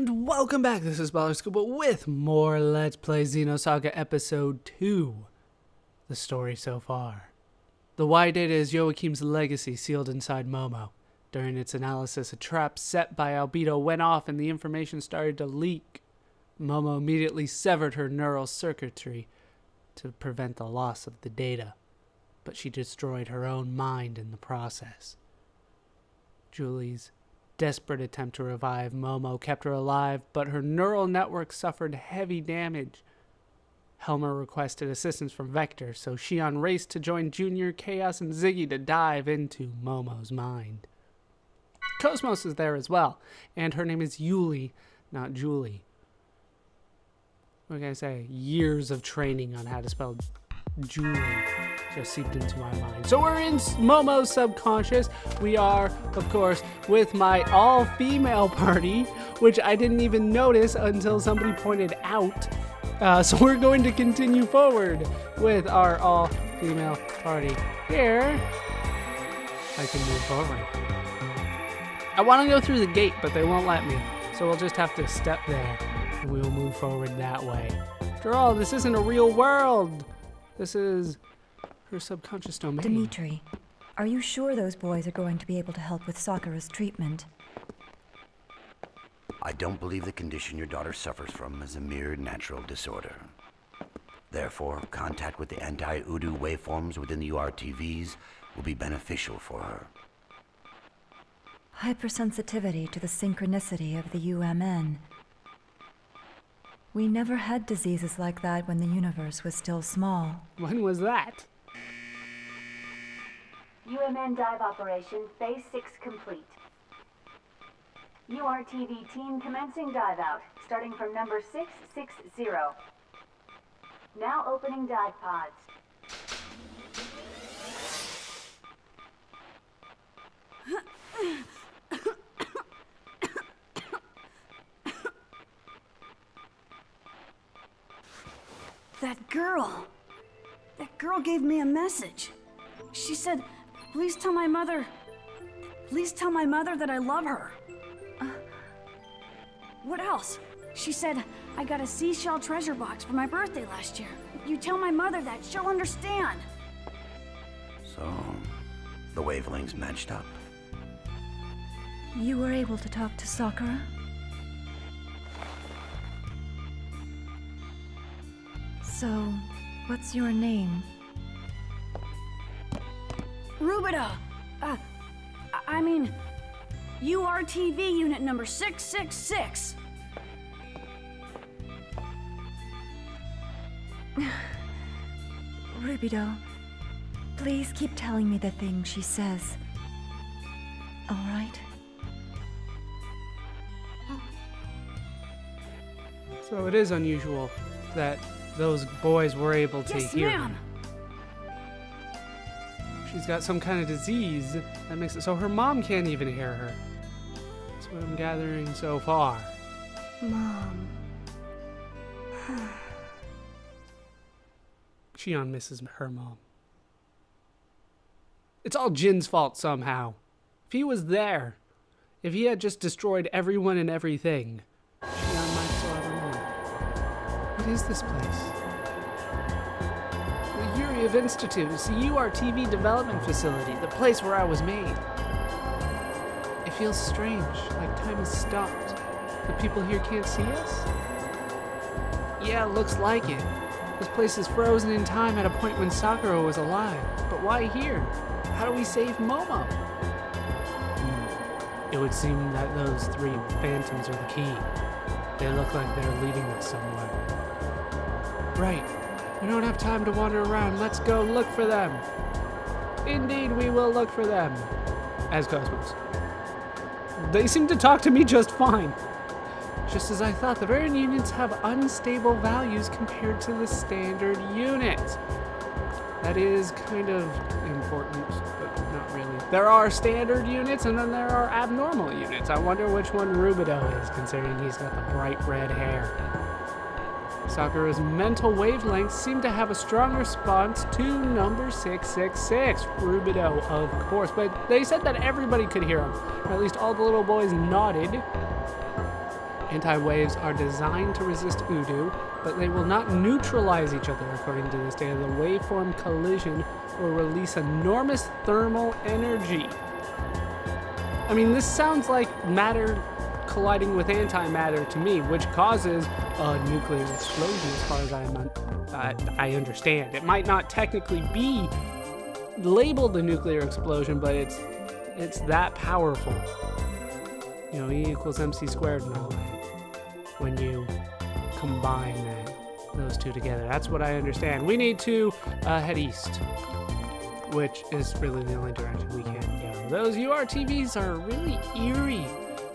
And welcome back, this is Baller Scuba with more Let's Play Xenosaga Episode 2. The story so far. The Y data is Joachim's legacy sealed inside Momo. During its analysis, a trap set by Albedo went off and the information started to leak. Momo immediately severed her neural circuitry to prevent the loss of the data, but she destroyed her own mind in the process. Julie's desperate attempt to revive Momo kept her alive, but her neural network suffered heavy damage. Helmer requested assistance from Vector, so Shion raced to join Junior, Chaos, and Ziggy to dive into Momo's mind. Cosmos is there as well, and her name is Yuli, not Julie. What can I say? Years of training on how to spell Julie just seeped into my mind. So we're in Momo's subconscious. We are, of course, with my all-female party, which I didn't even notice until somebody pointed out. So we're going to continue forward with our all-female party. Here, I can move forward. I want to go through the gate, but they won't let me. So we'll just have to step there, and we will move forward that way. After all, this isn't a real world. This is her subconscious domain. Dimitri, are you sure those boys are going to be able to help with Sakura's treatment? I don't believe the condition your daughter suffers from is a mere natural disorder. Therefore, contact with the anti-Udu waveforms within the URTVs will be beneficial for her. Hypersensitivity to the synchronicity of the UMN. We never had diseases like that when the universe was still small. When was that? UMN dive operation, phase 6 complete. URTV team commencing dive out, starting from number 660. Now opening dive pods. That girl gave me a message. She said, please tell my mother that I love her. What else? She said, I got a seashell treasure box for my birthday last year. If you tell my mother that, she'll understand. So, the wavelengths matched up. You were able to talk to Sakura? So, what's your name? Rubida! I mean, URTV unit number 666. Rubido, please keep telling me the things she says. All right? So it is unusual that those boys were able to hear ma'am. her. She's got some kind of disease that makes it so her mom can't even hear her. That's what I'm gathering so far. Mom. Shion misses her mom. It's all Jin's fault somehow. If he was there, if he had just destroyed everyone and everything, Shion might still have her mom. What is this place? The Yuriev Institute. It's the URTV development facility, the place where I was made. It feels strange, like time has stopped. The people here can't see us? Yeah, looks like it. This place is frozen in time at a point when Sakura was alive. But why here? How do we save Momo? It would seem that those three phantoms are the key. They look like they're leading us somewhere. Right. We don't have time to wander around. Let's go look for them. Indeed, we will look for them. As Cosmos. They seem to talk to me just fine. Just as I thought, the variant units have unstable values compared to the standard unit. That is kind of important, but not really. There are standard units and then there are abnormal units. I wonder which one Rubido is, considering he's got the bright red hair. Sakura's mental wavelengths seem to have a strong response to number 666, Rubido, of course. But they said that everybody could hear him, or at least all the little boys nodded. Anti-waves are designed to resist Udu, but they will not neutralize each other according to this data. The waveform collision will release enormous thermal energy. I mean, this sounds like matter colliding with antimatter to me, which causes a nuclear explosion as far as I understand. It might not technically be labeled a nuclear explosion, but it's that powerful. You know, E equals MC squared and all that. When you combine those two together. That's what I understand. We need to head east, which is really the only direction we can go. Those URTVs are really eerie.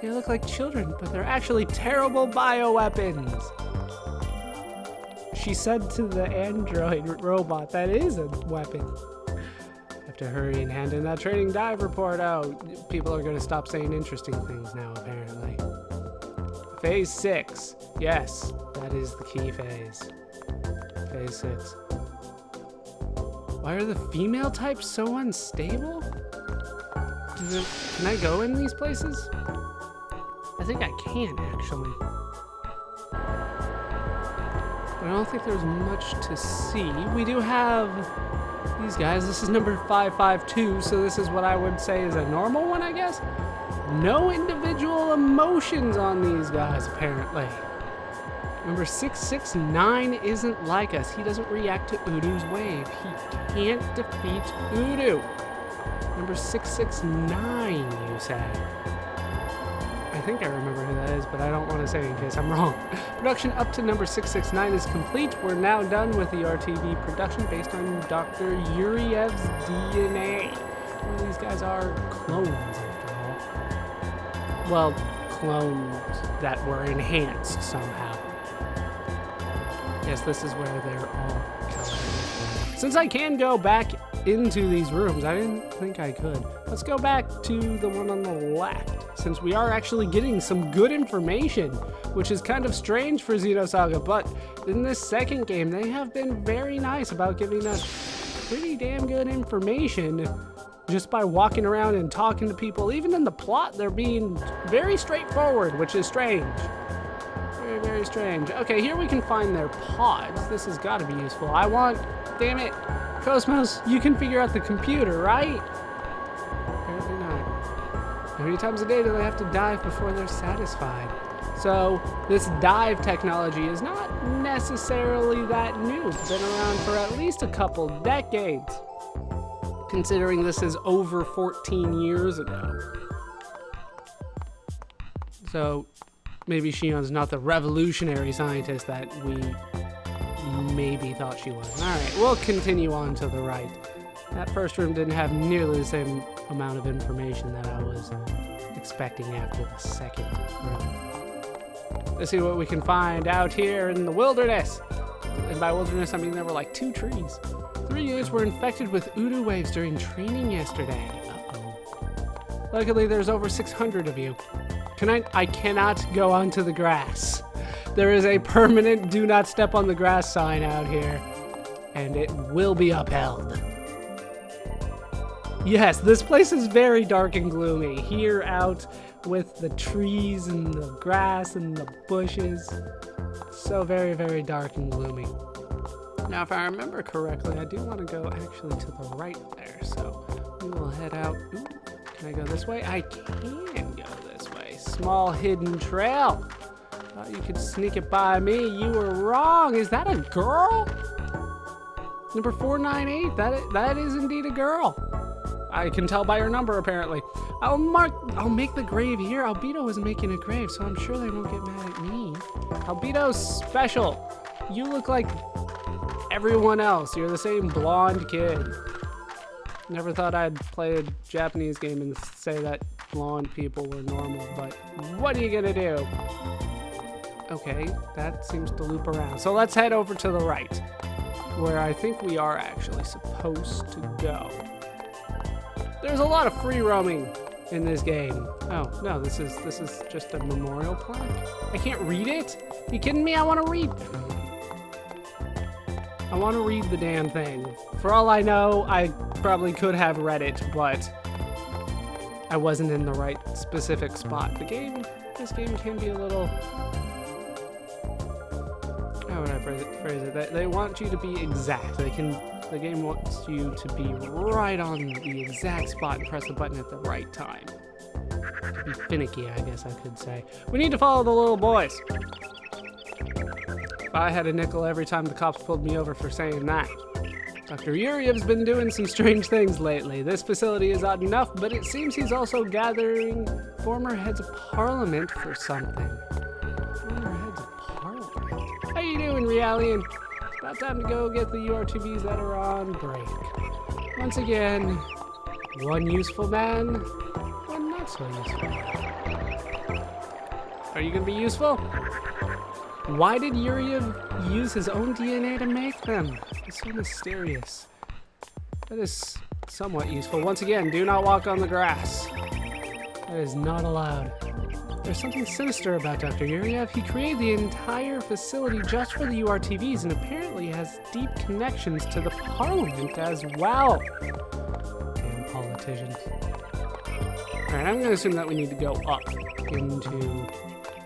They look like children, but they're actually terrible bioweapons. She said to the android robot that is a weapon. Have to hurry and hand in that training dive report. Oh, people are going to stop saying interesting things now, apparently. Phase 6. Yes, that is the key phase. Phase 6. Why are the female types so unstable? Can I go in these places? I think I can, actually. But I don't think there's much to see. We do have these guys. This is number 552, so this is what I would say is a normal one, I guess? No individual emotions on these guys, apparently. Number 669 isn't like us. He doesn't react to Udu's wave. He can't defeat Udu. Number 669, you say? I think I remember who that is, but I don't want to say in case I'm wrong. Production up to number 669 is complete. We're now done with the RTV production based on Dr. Yuriev's DNA. Well, these guys are clones, after all. Well, clones that were enhanced somehow. Yes, this is where they're all colored. Since I can go back into these rooms, I didn't think I could. Let's go back to the one on the left, since we are actually getting some good information, which is kind of strange for Xenosaga, but in this second game, they have been very nice about giving us pretty damn good information just by walking around and talking to people. Even in the plot, they're being very straightforward, which is strange. Very, very strange. Okay, here we can find their pods. This has got to be useful. Damn it, Cosmos, you can figure out the computer, right? Apparently not. How many times a day do they have to dive before they're satisfied? So this dive technology is not necessarily that new. It's been around for at least a couple decades, considering this is over 14 years ago. So maybe Shion's not the revolutionary scientist that we maybe thought she was. All right, we'll continue on to the right. That first room didn't have nearly the same amount of information that I was expecting after the second room. Let's see what we can find out here in the wilderness. And by wilderness, I mean there were like 2 trees. 3 units were infected with Udu waves during training yesterday. Uh-oh. Luckily, there's over 600 of you. I cannot go onto the grass. There is a permanent do not step on the grass sign out here, and it will be upheld. Yes, this place is very dark and gloomy. Here out with the trees and the grass and the bushes. So very, very dark and gloomy. Now, if I remember correctly, I do want to go actually to the right there. So we will head out. Ooh, can I go this way? I can go this way. Small hidden trail. Thought you could sneak it by me. You were wrong. Is that a girl? Number 498. That is indeed a girl. I can tell by her number, apparently. I'll make the grave here. Albedo is making a grave, so I'm sure they won't get mad at me. Albedo's special. You look like everyone else. You're the same blonde kid. Never thought I'd play a Japanese game and say that blonde people were normal, but what are you gonna do? Okay, that seems to loop around. So let's head over to the right, where I think we are actually supposed to go. There's a lot of free roaming in this game. Oh, no, this is just a memorial plaque? I can't read it? Are you kidding me? I want to read the damn thing. For all I know, I probably could have read it, but I wasn't in the right specific spot. The game this game can be a little... How would I phrase it? They want you to be exact. The game wants you to be right on the exact spot and press the button at the right time. To be finicky, I guess I could say. We need to follow the little boys. If I had a nickel every time the cops pulled me over for saying that. Dr. Yuriev's been doing some strange things lately. This facility is odd enough, but it seems he's also gathering former heads of parliament for something. Former heads of parliament? How you doing, Realian? It's about time to go get the URTVs that are on break. Once again, one useful man, one not so useful man. Are you gonna be useful? Why did Yuriev use his own DNA to make them? It's so mysterious. That is somewhat useful. Once again, do not walk on the grass. That is not allowed. There's something sinister about Dr. Yuriev. He created the entire facility just for the URTVs and apparently has deep connections to the parliament as well. Damn politicians. Alright, I'm gonna assume that we need to go up into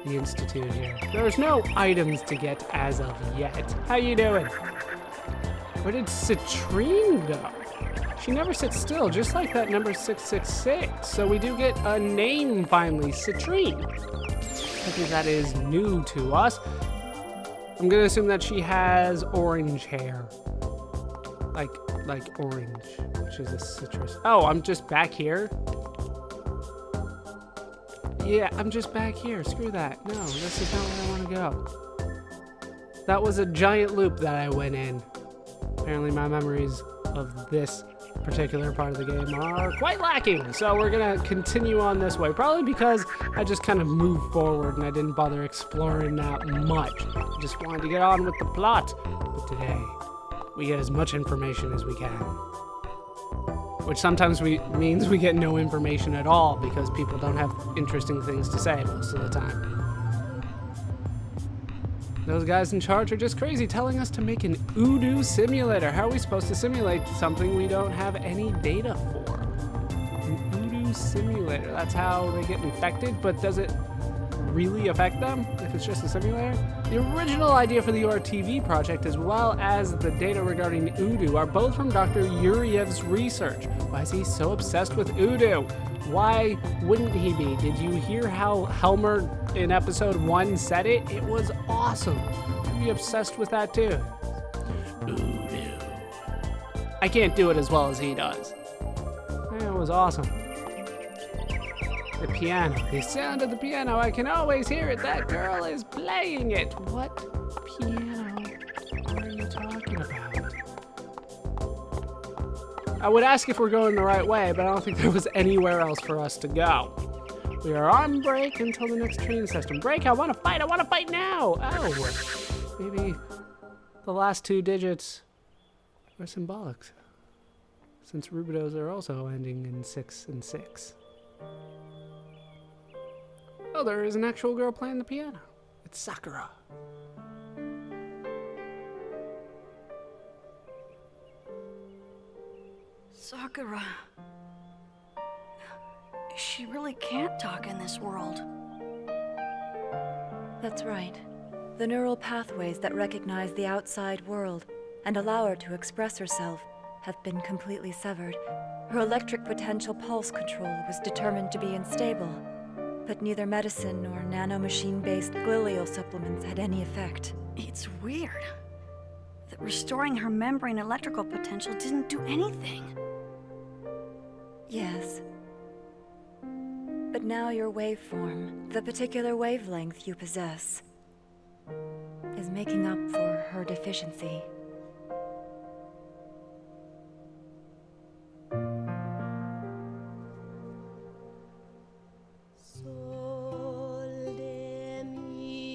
the Institute here. There's no items to get as of yet. How you doing? Where did Citrine go? She never sits still, just like that number 666. So we do get a name finally, Citrine. I think that is new to us. I'm gonna assume that she has orange hair. Like orange, which is a citrus. Oh, I'm just back here? Yeah, I'm just back here. Screw that. No, this is not where I want to go. That was a giant loop that I went in. Apparently my memories of this particular part of the game are quite lacking. So we're going to continue on this way. Probably because I just kind of moved forward and I didn't bother exploring that much. I just wanted to get on with the plot. But today, we get as much information as we can. Which sometimes means we get no information at all because people don't have interesting things to say most of the time. Those guys in charge are just crazy, telling us to make an Udu simulator. How are we supposed to simulate something we don't have any data for? An Udu simulator, that's how they get infected, but does it really affect them if it's just a simulator? The original idea for the URTV project, as well as the data regarding Udu, are both from Dr. Yuriev's research. Why is he so obsessed with Udu? Why wouldn't he be? Did you hear how Helmer in episode 1 said it? It was awesome. I'd be obsessed with that too. Udu. I can't do it as well as he does. It was awesome. The piano. The sound of the piano. I can always hear it. That girl is playing it. What piano are you talking about? I would ask if we're going the right way, but I don't think there was anywhere else for us to go. We are on break until the next train system. Break, I want to fight. I want to fight now. Oh, maybe the last 2 digits are symbolic, since Rubidos are also ending in 6 and 6. Oh, there is an actual girl playing the piano. It's Sakura. Sakura. She really can't talk in this world. That's right. The neural pathways that recognize the outside world and allow her to express herself have been completely severed. Her electric potential pulse control was determined to be unstable, but neither medicine nor nanomachine-based glial supplements had any effect. It's weird that restoring her membrane electrical potential didn't do anything. Yes. But now your waveform, the particular wavelength you possess, is making up for her deficiency.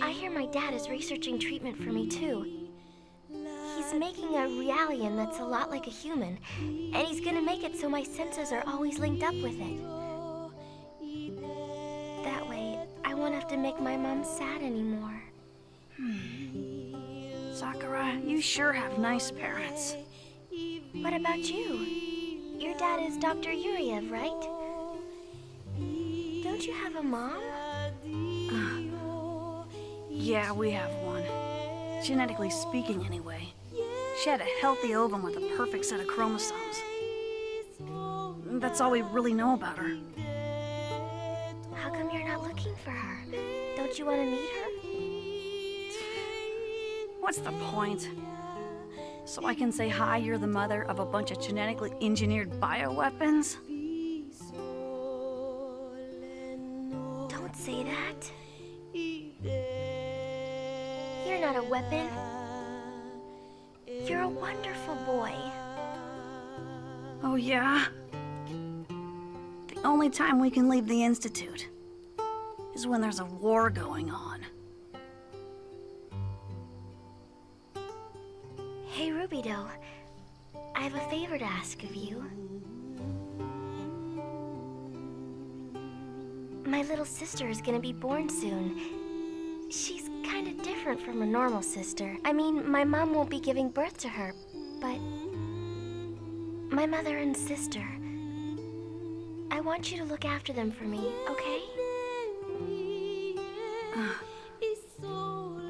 I hear my dad is researching treatment for me too. He's making a Realian that's a lot like a human, and he's gonna make it so my senses are always linked up with it. That way, I won't have to make my mom sad anymore. Sakura, you sure have nice parents. What about you? Your dad is Dr. Yuriev, right? Don't you have a mom? Yeah, we have one. Genetically speaking, anyway. She had a healthy ovum with a perfect set of chromosomes. That's all we really know about her. How come you're not looking for her? Don't you want to meet her? What's the point? So I can say, hi, you're the mother of a bunch of genetically engineered bioweapons? Don't say that. You're not a weapon. You're a wonderful boy. Oh, yeah? The only time we can leave the Institute is when there's a war going on. Hey, Rubido. I have a favor to ask of you. My little sister is gonna be born soon. She's kinda different from a normal sister. I mean, my mom won't be giving birth to her, but my mother and sister. I want you to look after them for me, okay?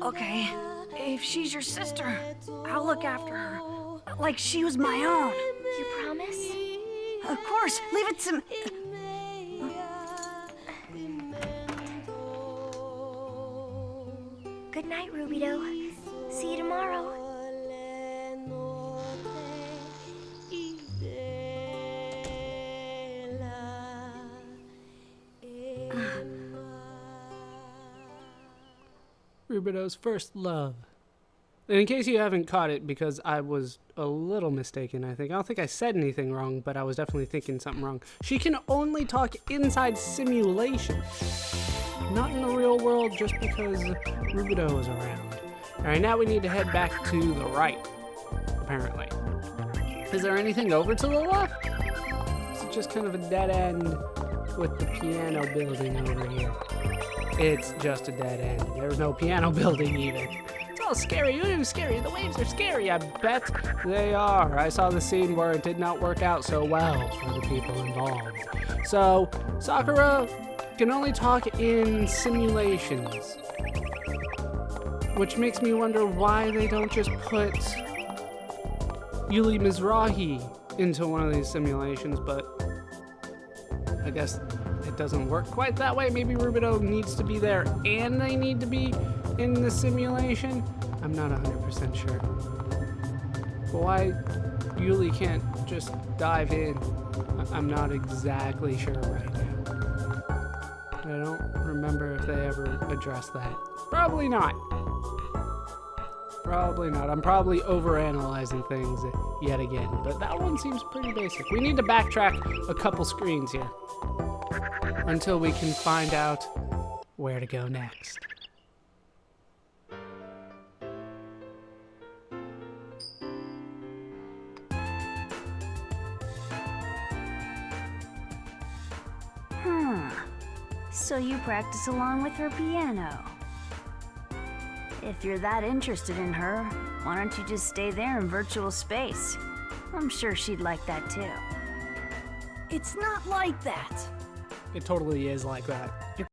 Okay, if she's your sister, I'll look after her. Like she was my own. You promise? Of course, leave it to me. Good night, Rubido. See you tomorrow. Rubido's first love. And in case you haven't caught it, because I was a little mistaken, I don't think I said anything wrong, but I was definitely thinking something wrong. She can only talk inside simulation, not in the real world, just because Rubido is around. Alright, now we need to head back to the right, apparently. Is there anything over to the left? Is it just kind of a dead end with the piano building over here? It's just a dead end. There's no piano building either. It's all scary. Ooh, scary. The waves are scary. I bet they are. I saw the scene where it did not work out so well for the people involved. So, Sakura can only talk in simulations, which makes me wonder why they don't just put Yuli Mizrahi into one of these simulations, but I guess it doesn't work quite that way. Maybe Rubido needs to be there and they need to be in the simulation. I'm not 100% sure. But why Yuli can't just dive in? I'm not exactly sure right now. I don't remember if they ever addressed that. Probably not. Probably not. I'm probably overanalyzing things yet again, but that one seems pretty basic. We need to backtrack a couple screens here until we can find out where to go next. So you practice along with her piano. If you're that interested in her, why don't you just stay there in virtual space? I'm sure she'd like that too. It's not like that. It totally is like that. You're